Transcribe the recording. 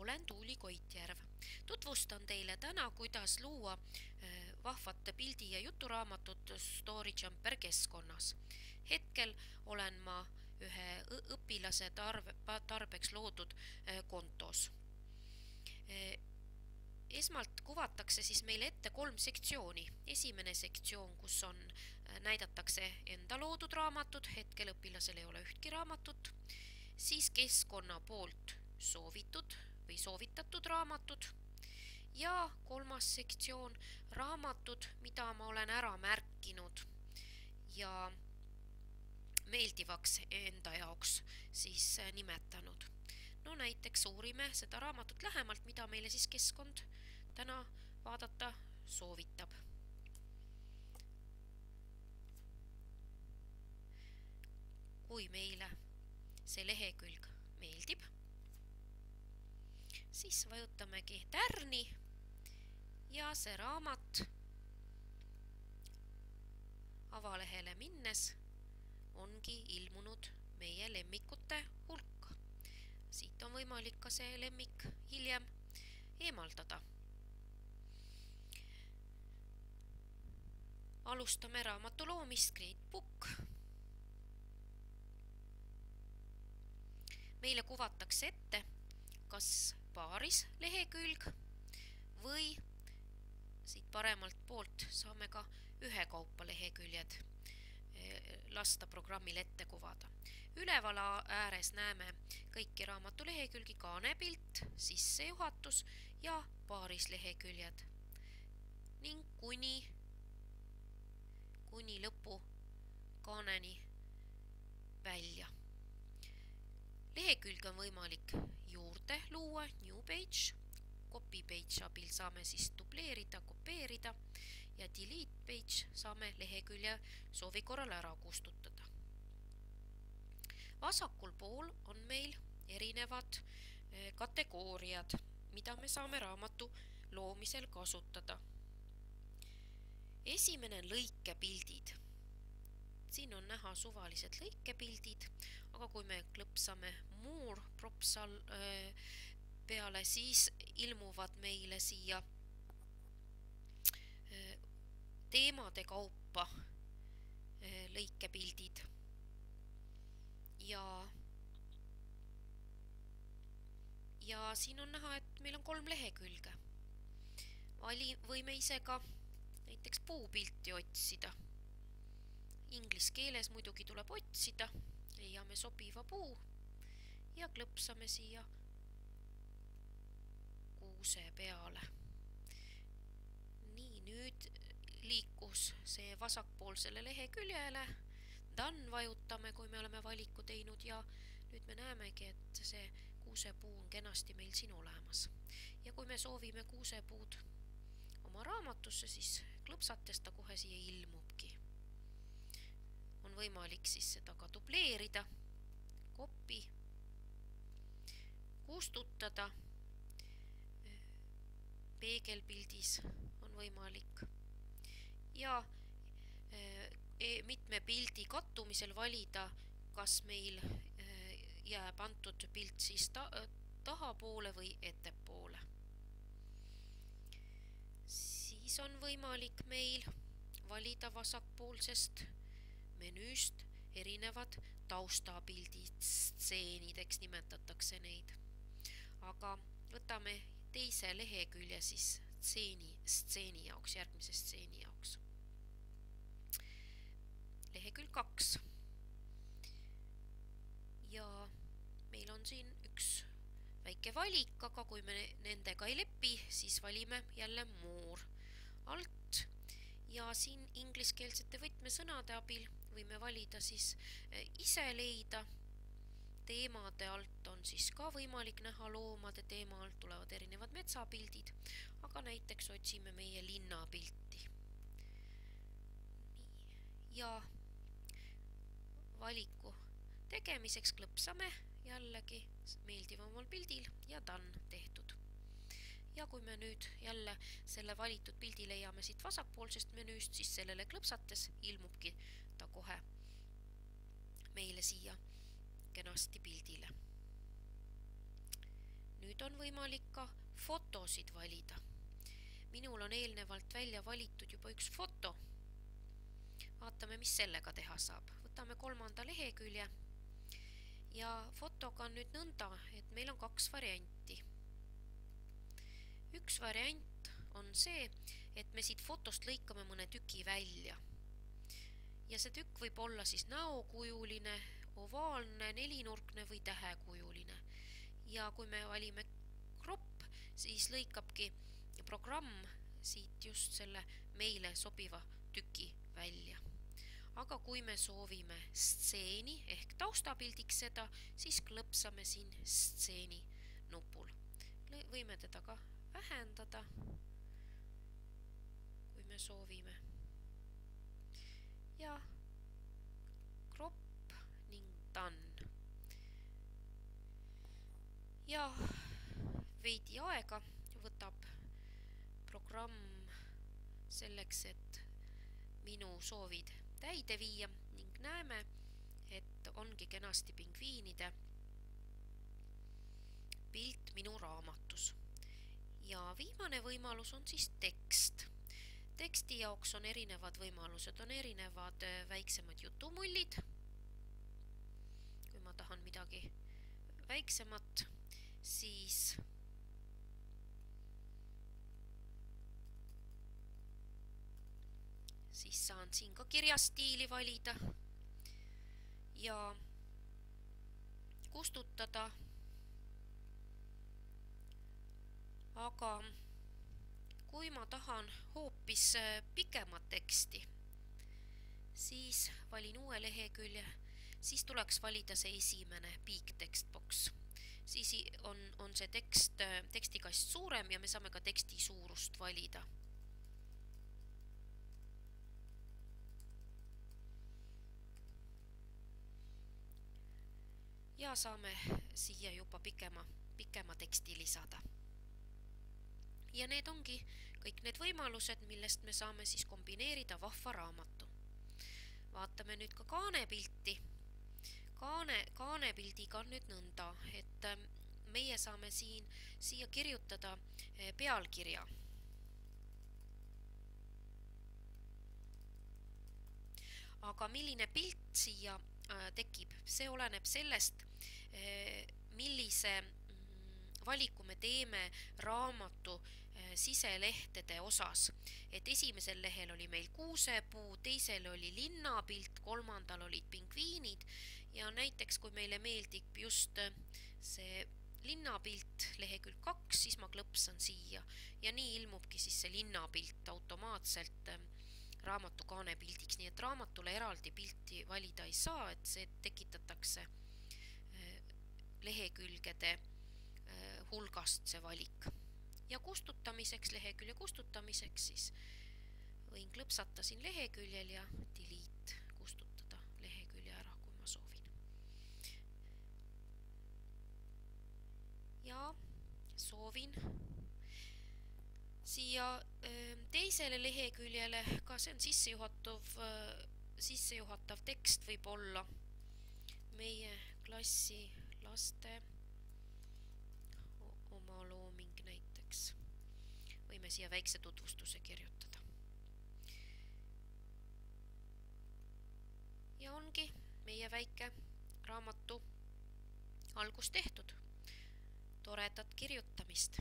olen Tuuli Koitjärv. Tutvustan teile täna, kuidas luua vahvat pildi- ja juturaamatut StoryJumper keskkonnas. Hetkel olen ma ühe õpilase tarbeks loodud kontos. Esmalt kuvatakse siis meile ette 3 sektsiooni. Esimene sektsioon, kus näidatakse enda loodud raamatud, hetkel õpilasel ei ole ühtki raamatut. Siis keskkonna poolt soovitud või soovitatud raamatud. Ja 3. sektsioon, raamatud, mida ma olen ära märkinud ja meeldivaks enda jaoks siis nimetanud. No näiteks uurime seda raamatut lähemalt, mida meile siis keskkond täna vaadata soovitab. Kui meile see lehekülg meeldib, siis vajutamegi tärni ja see raamat avalehele minnes ongi ilmunud meie lemmikute hulka. Siit on võimalik ka see lemmik hiljem eemaldada. Alustame raamatu loomist Great Book. Meile kuvatakse ette kas paaris lehekülg või siit paremalt poolt saame ka ühekaupa leheküljed lasta programmil ette kuvada. Üleval ääres näeme kõiki raamatu lehekülgi, kaanepilt, sissejuhatus ja paaris leheküljed ning kuni lõpu kaaneni välja. Lehekülge on võimalik juurde luua, new page, copy page abil saame siis dubleerida, kopeerida ja delete page saame lehekülje soovi korral ära kustutada. Vasakul pool on meil erinevad kategooriad, mida me saame raamatu loomisel kasutada. Esimene on lõikepildid. Siin on näha suvalised lõikepildid, aga kui me klõpsame More propsal peale, siis ilmuvad meile siia teemade kaupa lõikepildid ja siin on näha, et meil on 3 lehekülge. Võime ise ka näiteks puupilti otsida. Inglis keeles muidugi tuleb otsida, leiame sobiva puu ja klõpsame siia kuuse peale. Nii, nüüd liikus see vasakpoolsele leheküljele. Done vajutame, kui me oleme valiku teinud ja nüüd me näemegi, et see kuusepuu on kenasti meil siin olemas. Ja kui me soovime kuusepuud oma raamatusse, siis klõpsates ta kohe siia ilmubki. On võimalik siis seda ka dubleerida, copy, kustutada, peegelpildis on võimalik ja mitme pildi kattumisel valida, kas meil jääb antud pilt siis tahapoole või ettepoole. Siis on võimalik meil valida vasakpoolsest menüüst erinevad taustapildid, stseenideks nimetatakse neid. Aga võtame teise lehekülje siis stseeni jaoks, järgmise stseeni jaoks. Lehekülg 2. Ja meil on siin üks väike valik, aga kui me nendega ei lepi, siis valime jälle More alt ja siin ingliskeelsete võtmesõnade abil võime valida siis ise leida. Teemade alt on siis ka võimalik näha loomade teema alt tulevad erinevad metsapildid, aga näiteks otsime meie linnapilti. Ja valiku tegemiseks klõpsame jällegi meeldivamal pildil ja done tehtud. Ja kui me nüüd jälle selle valitud pildi leiame siit vasakpoolsest menüüst, siis sellele klõpsates ilmubki ta kohe meile siia kenasti pildile. Nüüd nüüd on võimalik ka fotosid valida. Minul on eelnevalt välja valitud juba üks foto. Vaatame, mis sellega teha saab. Võtame 3. lehekülje ja fotoga on nüüd nõnda, et meil on 2 varianti. Üks variant on see, et me siit fotost lõikame mõne tüki välja. Ja see tükk võib olla siis näokujuline, ovaalne, nelinurkne või tähekujuline. Ja kui me valime crop, siis lõikabki programm siit just selle meile sobiva tüki välja. Aga kui me soovime stseeni ehk taustapildiks seda, siis klõpsame siin stseeni nupul. Võime teda ka vähendada, kui me soovime. Ja crop ning done. Ja veidi aega võtab programm selleks, et minu soovid täide viia ning näeme, et ongi kenasti pingviinide pilt minu raamatus. Ja viimane võimalus on siis tekst. Teksti jaoks on erinevad võimalused, on erinevad väiksemad jutumullid. Kui ma tahan midagi väiksemat, siis saan siin ka kirjastiili valida ja kustutada. Aga kui ma tahan hoopis pikemat teksti, siis valin uue lehekülje, siis tuleks valida see esimene big text box. Siis on see tekstikast suurem ja me saame ka teksti suurust valida. Ja saame siia juba pikema teksti lisada. Ja need ongi kõik need võimalused, millest me saame siis kombineerida vahva raamatu. Vaatame nüüd ka kaanepilti. Kaanepildiga on nüüd nõnda, et meie saame siia kirjutada pealkirja. Aga milline pilt siia tekib, see oleneb sellest, millise valiku me teeme raamatu siselehtede osas. Et esimesel lehel oli meil kuusepuu, teisel oli linnapilt, 3. olid pingviinid ja näiteks kui meile meeldib just see linnapilt lehekülg 2, siis ma klõpsan siia ja nii ilmubki siis see linnapilt automaatselt raamatu kaanepildiks, nii et raamatule eraldi pilti valida ei saa, et see tekitatakse lehekülgede hulgast see valik. Ja kustutamiseks, lehekülje kustutamiseks siis võin klõpsata siin leheküljel ja delete kustutada lehekülje ära, kui ma soovin. Ja soovin siia teisele leheküljele, ka see on sissejuhatav tekst võib olla meie klassi laste omalooming näiteks. Võime siia väikse tutvustuse kirjutada. Ja ongi meie väike raamatu algus tehtud. Toredat kirjutamist!